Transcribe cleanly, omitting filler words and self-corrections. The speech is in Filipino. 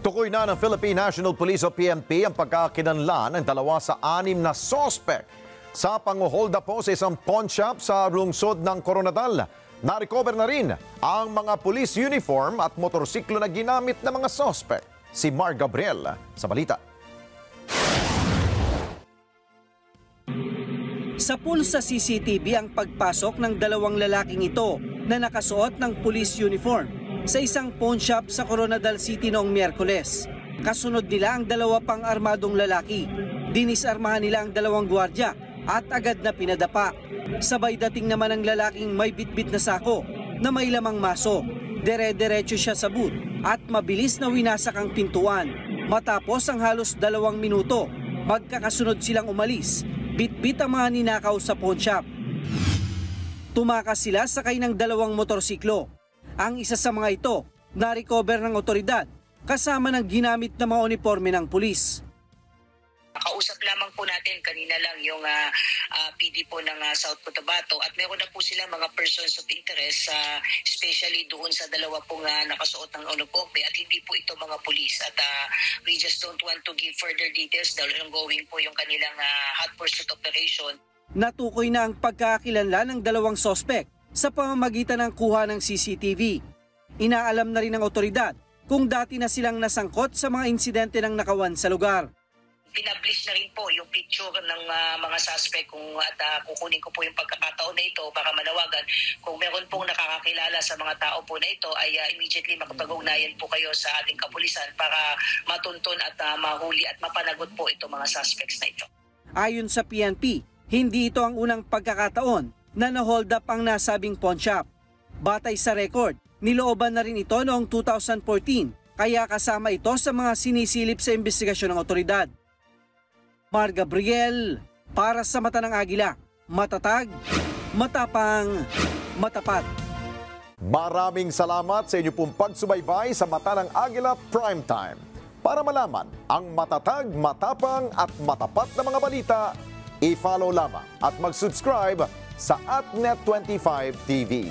Tukoy na ng Philippine National Police o PNP ang pagkakinanlan ng 2 sa 6 na sospek sa pang-hold up po sa isang pawn shop sa lungsod ng Coronadal. Na-recover na rin ang mga police uniform at motorsiklo na ginamit ng mga sospek. Si Mar Gabriel sa balita. Sa pool sa CCTV ang pagpasok ng 2 lalaking ito na nakasuot ng police uniform sa isang pawn shop sa Coronadal City noong Miyerkules. Kasunod nila ang 2 pang armadong lalaki. Dinisarmahan nila ang 2 gwardiya at agad na pinadapa. Sabay dating naman ang lalaking may bitbit na sako na may lamang maso. Dire-diretso siya sa booth at mabilis na winasak ang pintuan. Matapos ang halos 2 minuto, magkakasunod silang umalis. Bitbit ang mga ninakaw sa pawn shop. Tumakas sila sakay ng 2 motorsiklo. Ang isa sa mga ito, na-recover ng otoridad kasama ng ginamit na mga uniforme ng pulis. Kausap lamang po natin kanina lang yung PD po ng South Cotabato at meron na po sila mga persons of interest, especially doon sa 2 pong nakasuot ng uniforme at hindi po ito mga pulis. At we just don't want to give further details dahil ongoing po yung kanilang hot pursuit operation. Natukoy na ang pagkakakilanlan ng 2 sospek sa pamamagitan ng kuha ng CCTV. Inaalam na rin ng otoridad kung dati na silang nasangkot sa mga insidente ng nakawan sa lugar. Pinablish na rin po yung picture ng mga suspect at kukunin ko po yung pagkakataon na ito para manawagan. Kung meron pong nakakakilala sa mga tao po na ito ay immediately makapag-ugnayan po kayo sa ating kapulisan para matuntun at mahuli at mapanagot po itong mga suspects na ito. Ayon sa PNP, hindi ito ang unang pagkakataon na na-hold up ang nasabing pawn shop. Batay sa record, nilooban na rin ito noong 2014 kaya kasama ito sa mga sinisilip sa investigasyon ng otoridad. Mar Gabriel, para sa Mata ng Agila, matatag, matapang, matapat. Maraming salamat sa inyo pong pagsubaybay sa Mata ng Agila Primetime. Para malaman ang matatag, matapang at matapat na mga balita, i-follow lamang at mag-subscribe sa @Net25 TV.